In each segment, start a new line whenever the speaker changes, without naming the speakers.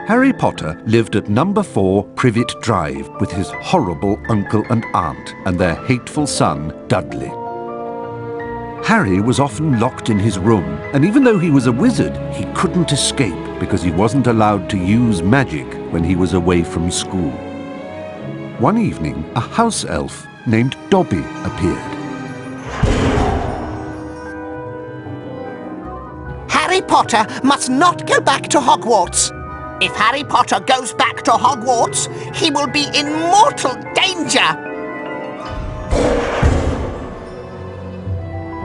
Harry Potter lived at number 4 Privet Drive with his horrible uncle and aunt and their hateful son, Dudley. Harry was often locked in his room, and even though he was a wizard, he couldn't escape because he wasn't allowed to use magic when he was away from school. One evening, a house elf named Dobby appeared.
Harry Potter must not go back to Hogwarts. If Harry Potter goes back to Hogwarts, he will be in mortal danger.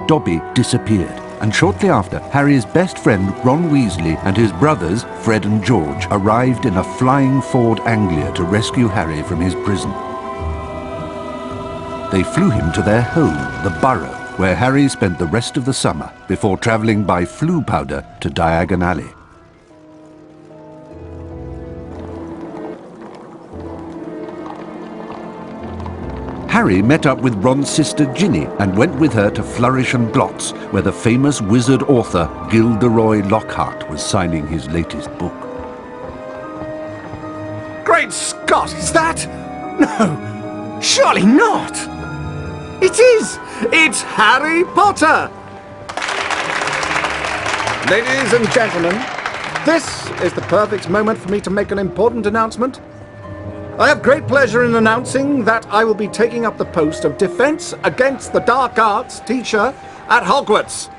Dobby disappeared, and shortly after, Harry's best friend Ron Weasley and his brothers Fred and George arrived in a flying Ford Anglia to rescue Harry from his prison. They flew him to their home, the Burrow, where Harry spent the rest of the summer before travelling by Floo powder to Diagon Alley. Harry met up with Ron's sister Ginny and went with her to Flourish and Blots, where the famous wizard author Gilderoy Lockhart was signing his latest book.
Great Scott, is that? No, surely not! It is! It's Harry Potter! Ladies and gentlemen, this is the perfect moment for me to make an important announcement. I have great pleasure in announcing that I will be taking up the post of Defense Against the Dark Arts teacher at Hogwarts.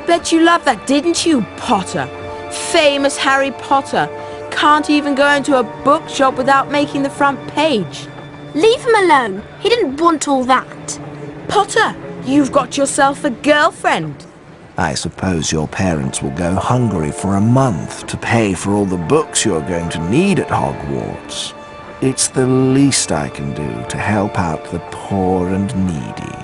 Bet you loved that, didn't you, Potter? Famous Harry Potter. Can't even go into a bookshop without making the front page.
Leave him alone. He didn't want all that.
Potter, you've got yourself a girlfriend.
I suppose your parents will go hungry for a month to pay for all the books you're going to need at Hogwarts. It's the least I can do to help out the poor and needy.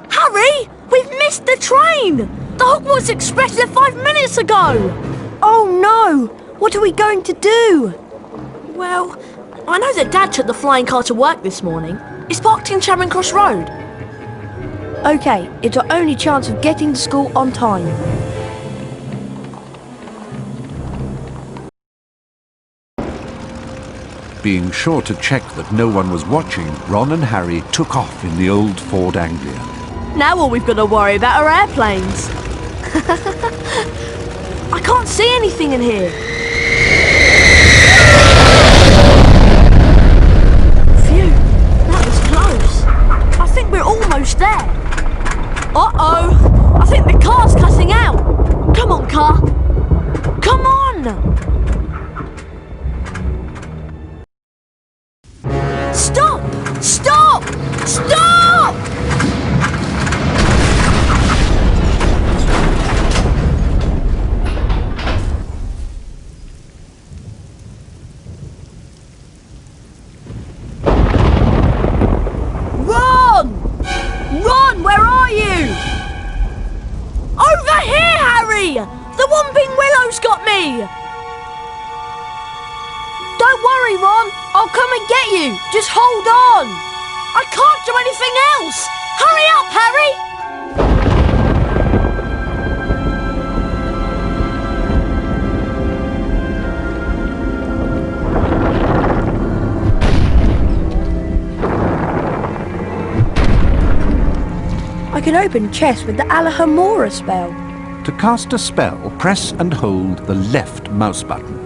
Harry! We've missed the train! The Hogwarts Express left 5 minutes ago! Oh no! What are we going to do? Well, I know that Dad took the flying car to work this morning. It's parked in Charing Cross Road.
OK, it's our only chance of getting to school on time.
Being sure to check that no one was watching, Ron and Harry took off in the old Ford Anglia.
Now all we've got to worry about are airplanes. I can't see anything in here. Phew, that was close. I think we're almost there. Uh-oh, I think the car's cutting out. Come on, car. Come on. Stop! Stop! Stop! Ron, where are you? Over here, Harry! The Whomping Willow's got me! Don't worry, Ron. I'll come and get you. Just hold on. I can't do anything else. Hurry up, Harry!
I can open chests with the Alahamora spell.
To cast a spell, press and hold the left mouse button.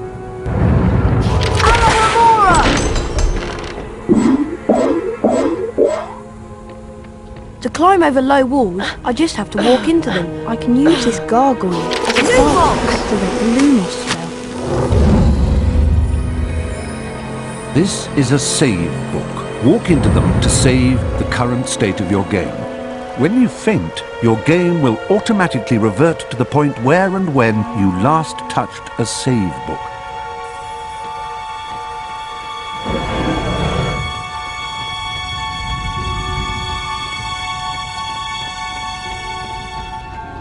To climb over low walls, I just have to walk into them. I can use this gargoyle as a spark to activate the Lumos spell.
This is a save book. Walk into them to save the current state of your game. When you faint, your game will automatically revert to the point where and when you last touched a save book.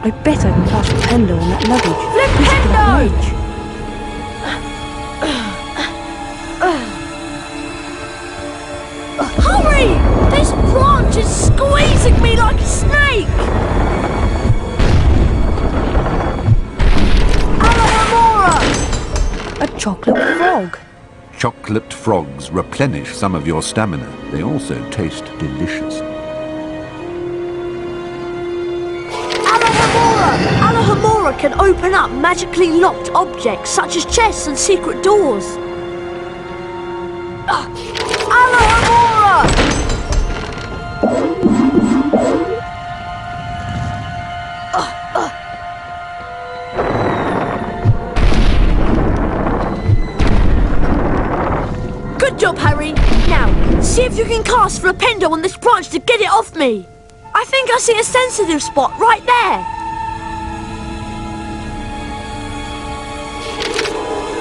I bet I can cast Flipendo on that luggage.
Flipendo! Hurry! This branch is squeezing me like a snake! Alohomora!
A chocolate frog.
Chocolate frogs replenish some of your stamina. They also taste delicious.
Alohomora! Alohomora can open up magically locked objects such as chests and secret doors. Alohomora! Good job, Harry. Now, see if you can cast Flipendo on this branch to get it off me. I think I see a sensitive spot right there.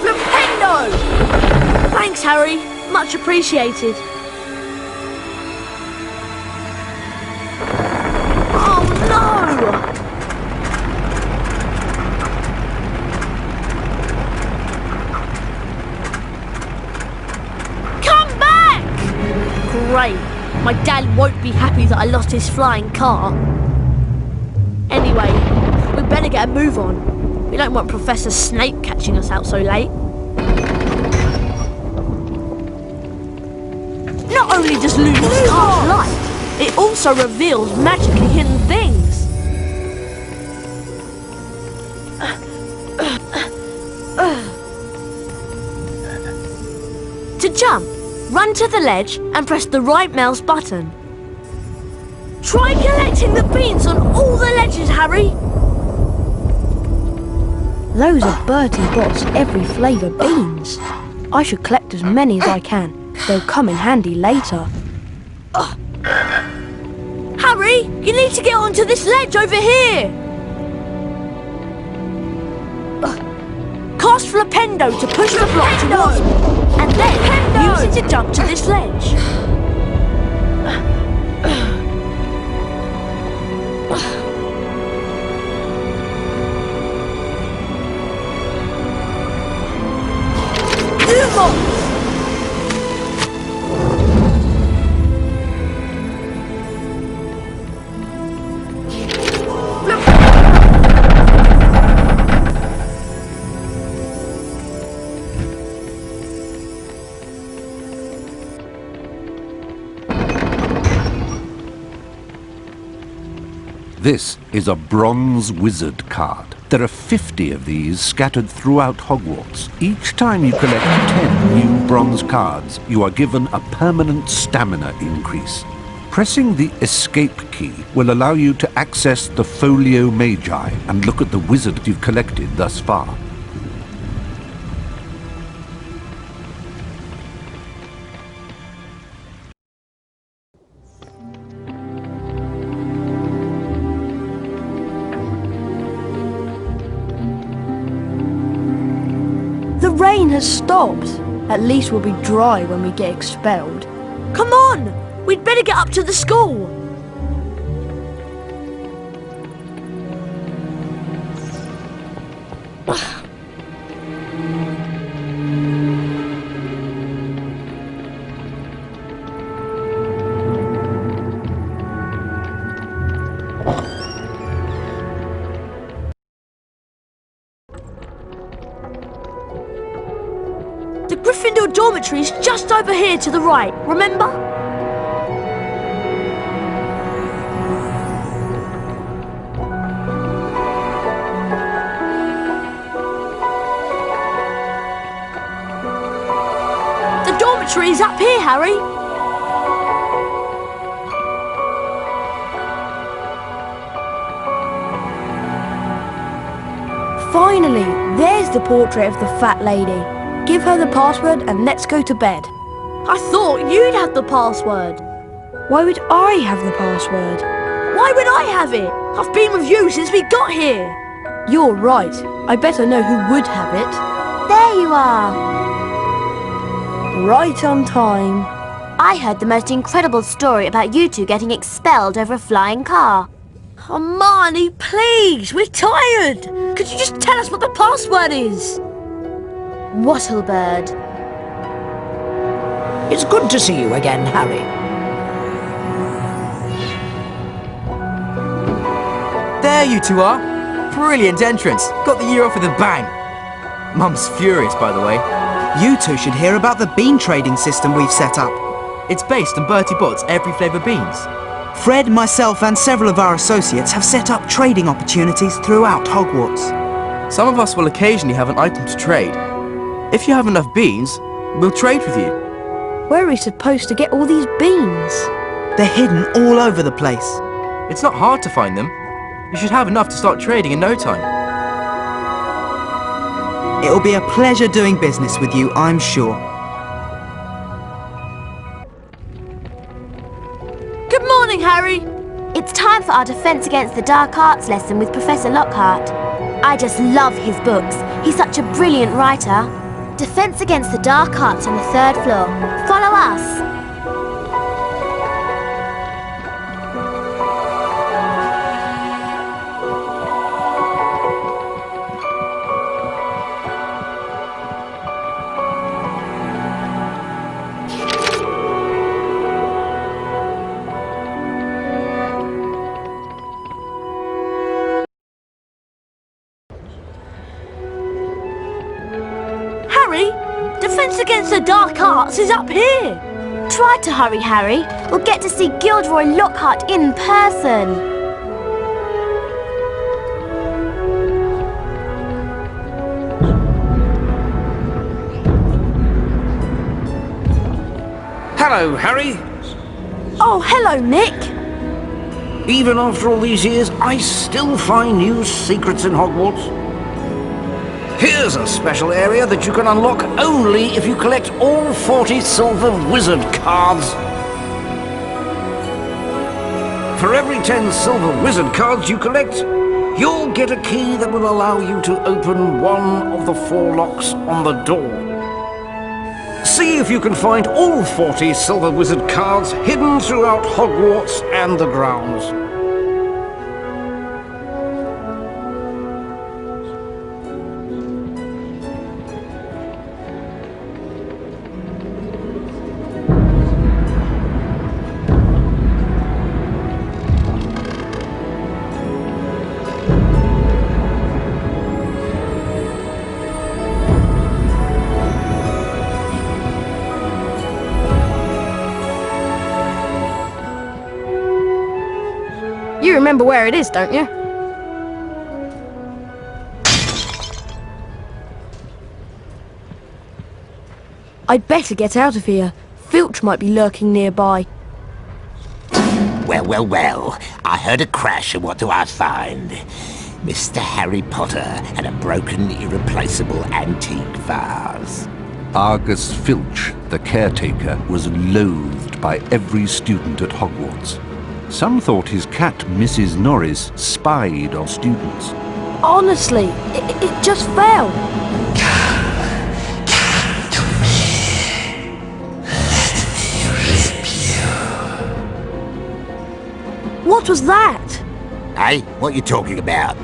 Flipendo! Thanks, Harry. Much appreciated. Oh, no! Come back! Great. My dad won't be happy that I lost his flying car. Anyway, we better get a move on. We don't want Professor Snape catching us out so late. Not only does Lumos cast light, it also reveals magically hidden things. To jump, run to the ledge and press the right mouse button. Try collecting the beans on all the ledges, Harry.
Those are Bertie Bott's every flavour beans. I should collect as many as I can. They'll come in handy later.
Harry, you need to get onto this ledge over here. Cast Flipendo to push the block towards me, and then use it to jump to this ledge. Lumos!
This is a bronze wizard card. There are 50 of these scattered throughout Hogwarts. Each time you collect 10 new bronze cards, you are given a permanent stamina increase. Pressing the escape key will allow you to access the Folio Magi and look at the wizard you've collected thus far.
The rain has stopped. At least we'll be dry when we get expelled.
Come on! We'd better get up to the school. The Gryffindor dormitory is just over here to the right, remember? The dormitory is up here, Harry.
Finally, there's the portrait of the fat lady. Give her the password and let's go to bed.
I thought you'd have the password.
Why would I have the password?
Why would I have it? I've been with you since we got here.
You're right. I better know who would have it.
There you are.
Right on time.
I heard the most incredible story about you two getting expelled over a flying car.
Hermione, please, we're tired. Could you just tell us what the password is?
Wattlebird.
It's good to see you again, Harry.
There you two are. Brilliant entrance. Got the year off with a bang. Mum's furious, by the way.
You two should hear about the bean trading system we've set up.
It's based on Bertie Bott's every flavour beans.
Fred, myself and several of our associates have set up trading opportunities throughout Hogwarts.
Some of us will occasionally have an item to trade. If you have enough beans, we'll trade with you.
Where are we supposed to get all these beans?
They're hidden all over the place.
It's not hard to find them. You should have enough to start trading in no time.
It'll be a pleasure doing business with you, I'm sure.
Good morning, Harry.
It's time for our Defence Against the Dark Arts lesson with Professor Lockhart. I just love his books. He's such a brilliant writer. Defence Against the Dark Arts on the 3rd floor. Follow us.
Harry, Defence Against the Dark Arts is up here.
Try to hurry, Harry. We'll get to see Gilderoy Lockhart in person.
Hello, Harry.
Oh, hello, Nick.
Even after all these years, I still find new secrets in Hogwarts. Here's a special area that you can unlock only if you collect all 40 silver wizard cards. For every 10 silver wizard cards you collect, you'll get a key that will allow you to open one of the 4 locks on the door. See if you can find all 40 silver wizard cards hidden throughout Hogwarts and the grounds.
You remember where it is, don't you? I'd better get out of here. Filch might be lurking nearby.
Well, well, well. I heard a crash, and what do I find? Mr. Harry Potter and a broken, irreplaceable antique vase.
Argus Filch, the caretaker, was loathed by every student at Hogwarts. Some thought his cat, Mrs. Norris, spied on students.
Honestly, it just fell. What was that?
Hey, what are you talking about?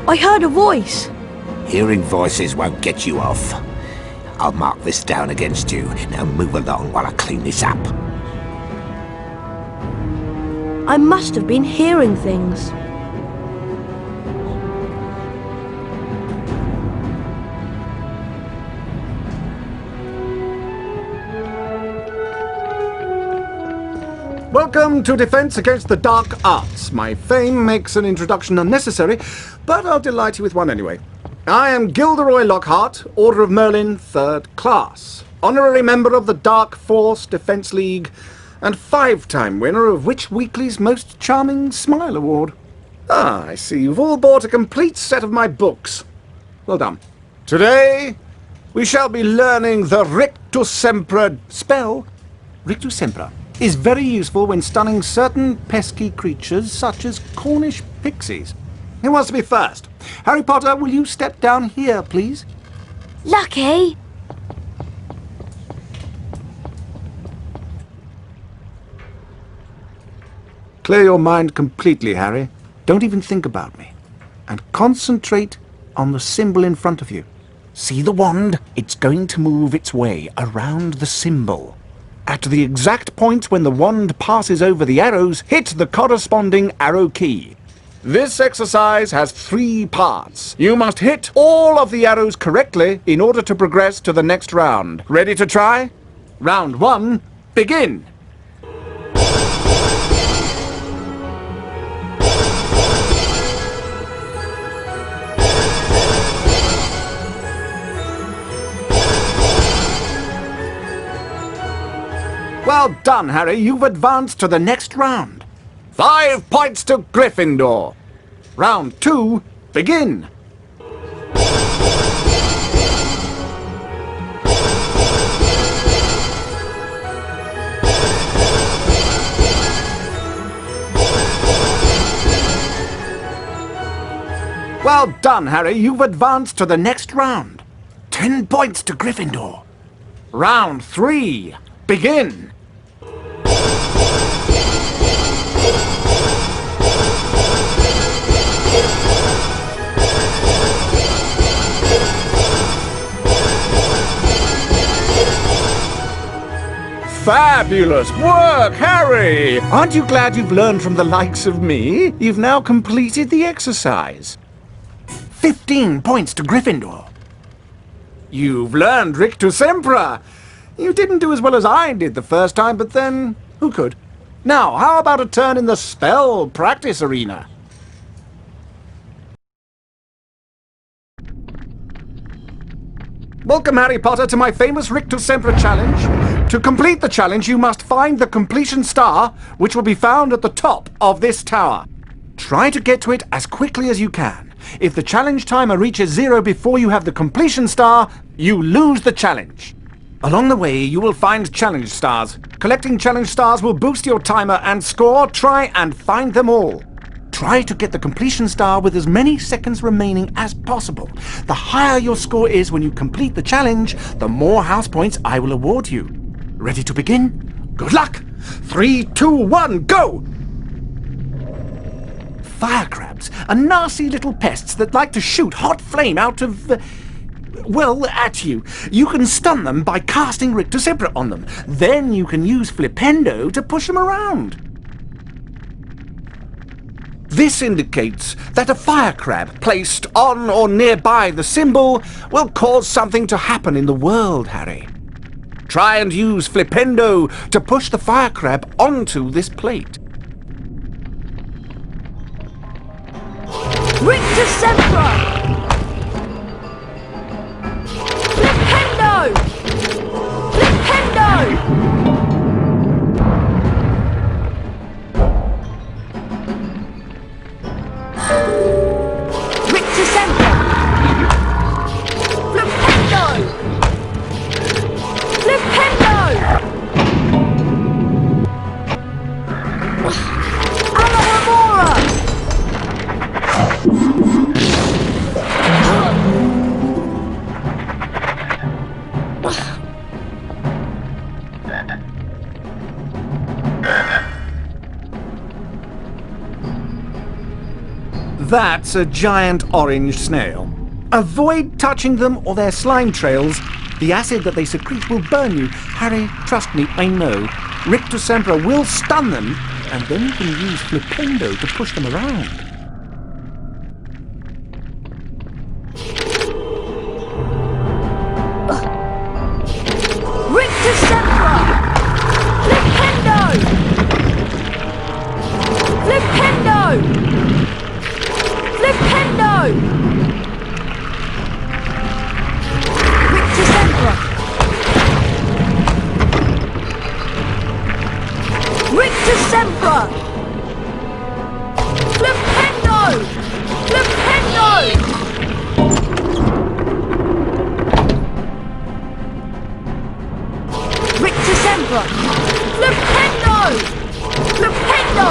I heard a voice.
Hearing voices won't get you off. I'll mark this down against you. Now move along while I clean this up.
I must have been hearing things.
Welcome to Defence Against the Dark Arts. My fame makes an introduction unnecessary, but I'll delight you with one anyway. I am Gilderoy Lockhart, Order of Merlin, 3rd class, honorary member of the Dark Force Defence League, and 5-time winner of Witch Weekly's Most Charming Smile Award. Ah, I see you've all bought a complete set of my books. Well done. Today, we shall be learning the Rictus Sempra spell. Rictus Sempra is very useful when stunning certain pesky creatures such as Cornish pixies. Who wants to be first? Harry Potter, will you step down here, please?
Lucky.
Clear your mind completely, Harry. Don't even think about me. And concentrate on the symbol in front of you. See the wand? It's going to move its way around the symbol. At the exact point when the wand passes over the arrows, hit the corresponding arrow key. This exercise has 3 parts. You must hit all of the arrows correctly in order to progress to the next round. Ready to try? Round 1, begin! Well done, Harry. You've advanced to the next round. 5 points to Gryffindor. Round 2, begin. Well done, Harry. You've advanced to the next round. 10 points to Gryffindor. Round 3, begin. Fabulous work, Harry! Aren't you glad you've learned from the likes of me? You've now completed the exercise. 15 points to Gryffindor. You've learned Rictus Sempra. You didn't do as well as I did the first time, but then, who could? Now, how about a turn in the spell practice arena? Welcome, Harry Potter, to my famous Rictus Sempra challenge. To complete the challenge, you must find the completion star, which will be found at the top of this tower. Try to get to it as quickly as you can. If the challenge timer reaches 0 before you have the completion star, you lose the challenge. Along the way, you will find challenge stars. Collecting challenge stars will boost your timer and score. Try and find them all. Try to get the completion star with as many seconds remaining as possible. The higher your score is when you complete the challenge, the more house points I will award you. Ready to begin? Good luck! 3, 2, 1, go! Fire crabs are nasty little pests that like to shoot hot flame out of... well, at you. You can stun them by casting Rictus Sempra on them. Then you can use Flipendo to push them around. This indicates that a fire crab placed on or nearby the symbol will cause something to happen in the world, Harry. Try and use Flipendo to push the fire crab onto this plate.
Rictus Sempra! Flipendo! Flipendo! Rictus Sempra! Flipendo! Flipendo! Alohomora!
That's a giant orange snail. Avoid touching them or their slime trails. The acid that they secrete will burn you. Harry, trust me, I know. Rictus Sempra will stun them, and then you can use Flipendo to push them around.
Rictus Sempra! Flipendo! Flipendo! Flipendo! Rictus Sempra! Rictus Sempra! Flipendo! Flipendo! Rictus Sempra! Flipendo! Flipendo!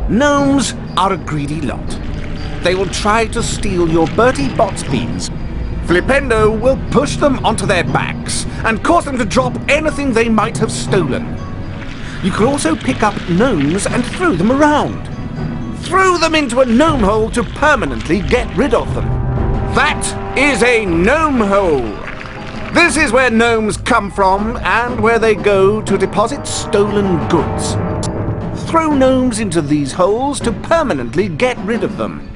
Gnomes are a greedy lot. They will try to steal your Bertie Bott's beans. Flipendo will push them onto their backs and cause them to drop anything they might have stolen. You can also pick up gnomes and throw them around. Throw them into a gnome hole to permanently get rid of them. That is a gnome hole. This is where gnomes come from and where they go to deposit stolen goods. Throw gnomes into these holes to permanently get rid of them.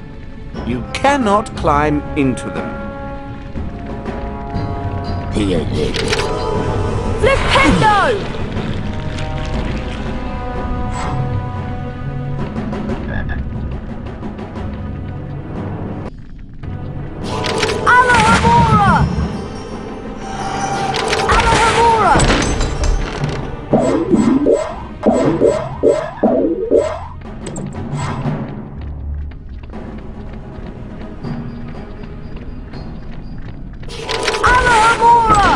You cannot climb into them.
Flipendo! Alohomora! Alohomora!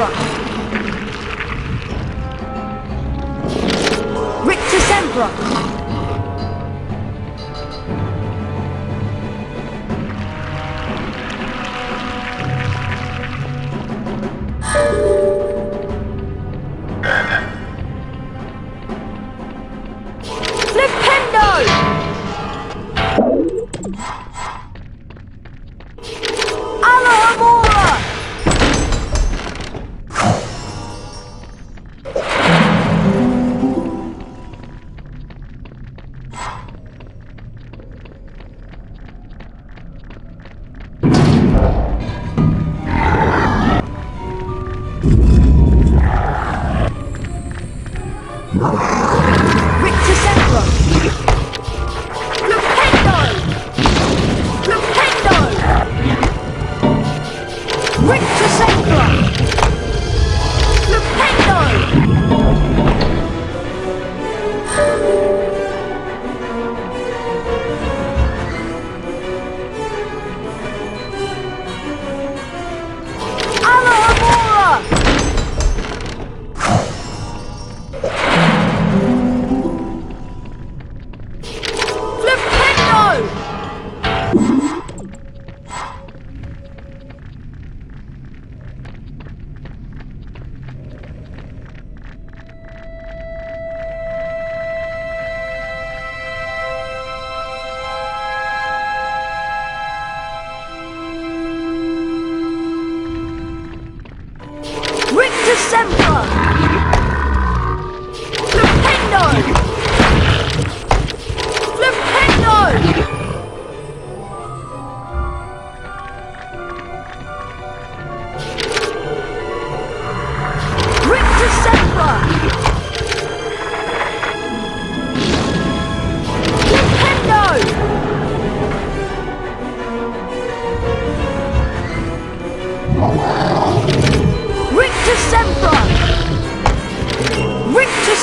Sempra! Rictus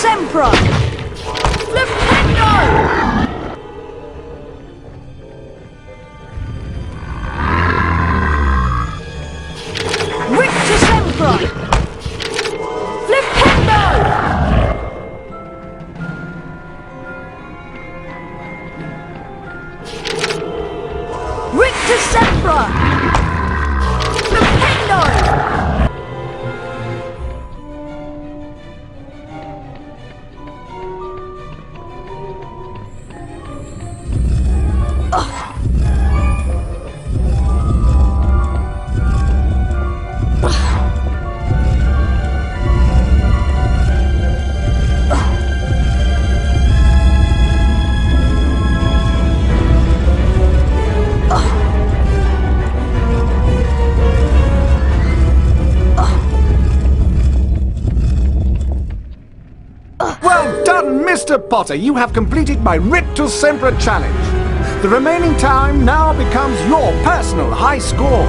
Sempra!
Mr. Potter, you have completed my Rictus Sempra challenge. The remaining time now becomes your personal high score.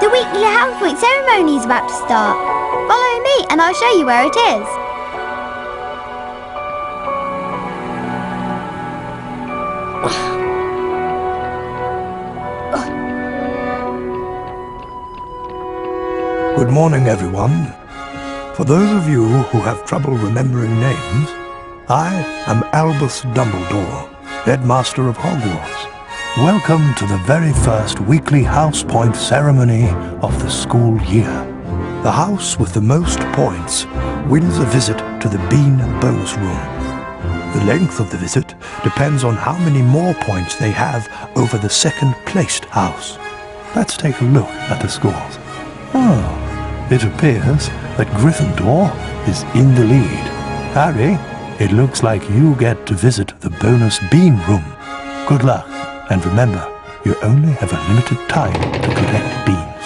The weekly house point ceremony is about to start. Follow me and I'll show you where it is.
Good morning, everyone. For those of you who have trouble remembering names, I am Albus Dumbledore, Headmaster of Hogwarts. Welcome to the very first weekly house point ceremony of the school year. The house with the most points wins a visit to the Bean bonus room. The length of the visit depends on how many more points they have over the second-placed house. Let's take a look at the scores. Oh, it appears that Gryffindor is in the lead. Harry, it looks like you get to visit the bonus Bean room. Good luck. And remember, you only have a limited time to collect beans.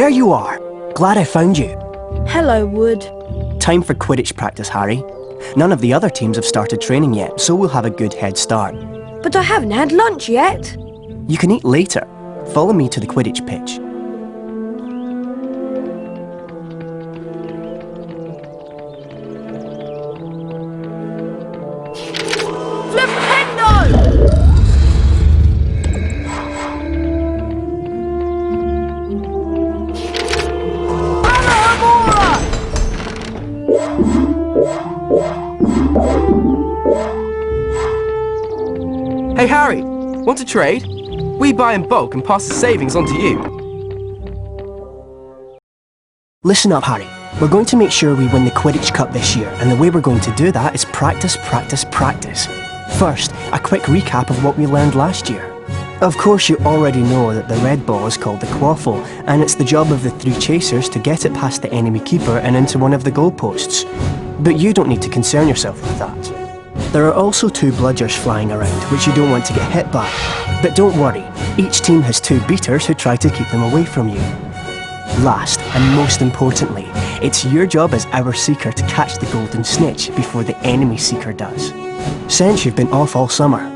there you are. Glad I found you.
Hello, Wood.
Time for Quidditch practice, Harry. None of the other teams have started training yet, so we'll have a good head start.
But I haven't had lunch yet.
You can eat later. Follow me to the Quidditch pitch.
Hey Harry, want to trade? We buy in bulk and pass the savings on to you.
Listen up, Harry. We're going to make sure we win the Quidditch Cup this year, and the way we're going to do that is practice, practice, practice. First, a quick recap of what we learned last year. Of course, you already know that the red ball is called the quaffle, and it's the job of the 3 chasers to get it past the enemy keeper and into one of the goalposts. But you don't need to concern yourself with that. There are also 2 bludgers flying around, which you don't want to get hit by. But don't worry, each team has 2 beaters who try to keep them away from you. Last, and most importantly, it's your job as our seeker to catch the golden snitch before the enemy seeker does. Since you've been off all summer,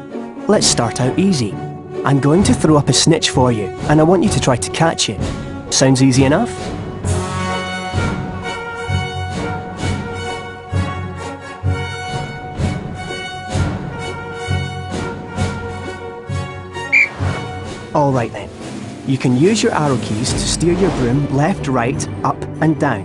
let's start out easy. I'm going to throw up a snitch for you, and I want you to try to catch it. Sounds easy enough? Alright then. You can use your arrow keys to steer your broom left, right, up and down.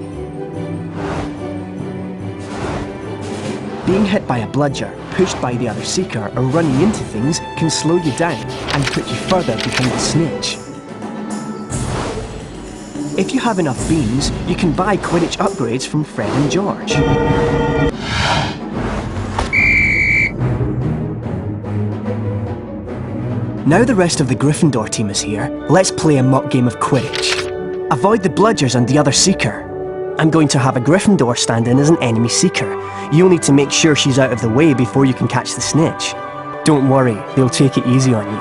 Being hit by a bludger, pushed by the other seeker, or running into things can slow you down and put you further behind the snitch. If you have enough beans, you can buy Quidditch upgrades from Fred and George. Now the rest of the Gryffindor team is here, let's play a mock game of Quidditch. Avoid the bludgers and the other seeker. I'm going to have a Gryffindor stand in as an enemy seeker. You'll need to make sure she's out of the way before you can catch the snitch. Don't worry, they'll take it easy on you.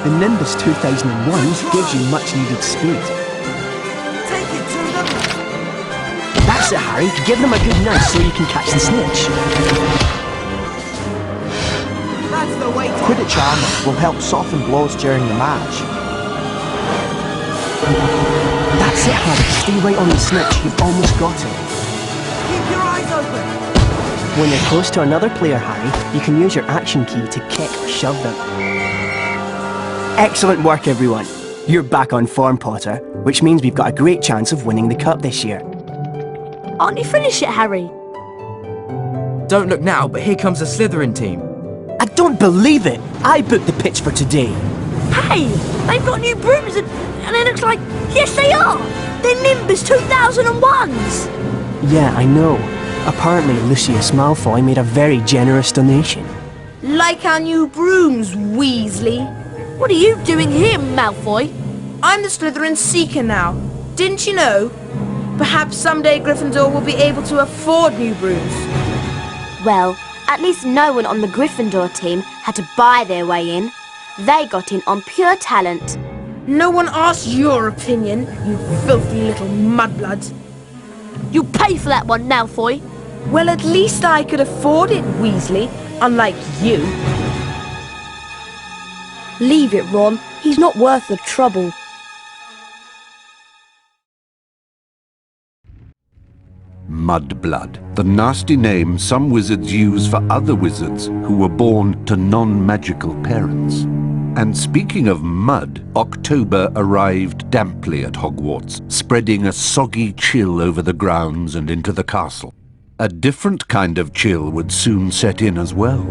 The Nimbus 2001 gives you much needed speed.
Take it to them!
That's it, Harry. Give them a good nudge so you can catch the snitch.
That's the way to...
Quidditch armor will help soften blows during the match.
That's it, Harry. Stay right on the snitch. You've almost got it.
Keep your eyes open!
When you're close to another player, Harry, you can use your action key to kick or shove them. Excellent work, everyone. You're back on form, Potter, which means we've got a great chance of winning the cup this year.
Aren't you finished yet, Harry?
Don't look now, but here comes the Slytherin team.
I don't believe it! I booked the pitch for today.
Hey, they've got new brooms and it looks like... Yes, they are! They're Nimbus 2001s!
Yeah, I know. Apparently, Lucius Malfoy made a very generous donation.
Like our new brooms, Weasley.
What are you doing here, Malfoy?
I'm the Slytherin Seeker now. Didn't you know? Perhaps someday Gryffindor will be able to afford new brooms.
Well, at least no one on the Gryffindor team had to buy their way in. They got in on pure talent.
No one asked your opinion, you filthy little mudbloods.
You pay for that one, Malfoy.
Well, at least I could afford it, Weasley, unlike you.
Leave it, Ron. He's not worth the trouble.
Mudblood, the nasty name some wizards use for other wizards who were born to non-magical parents. And speaking of mud, October arrived damply at Hogwarts, spreading a soggy chill over the grounds and into the castle. A different kind of chill would soon set in as well.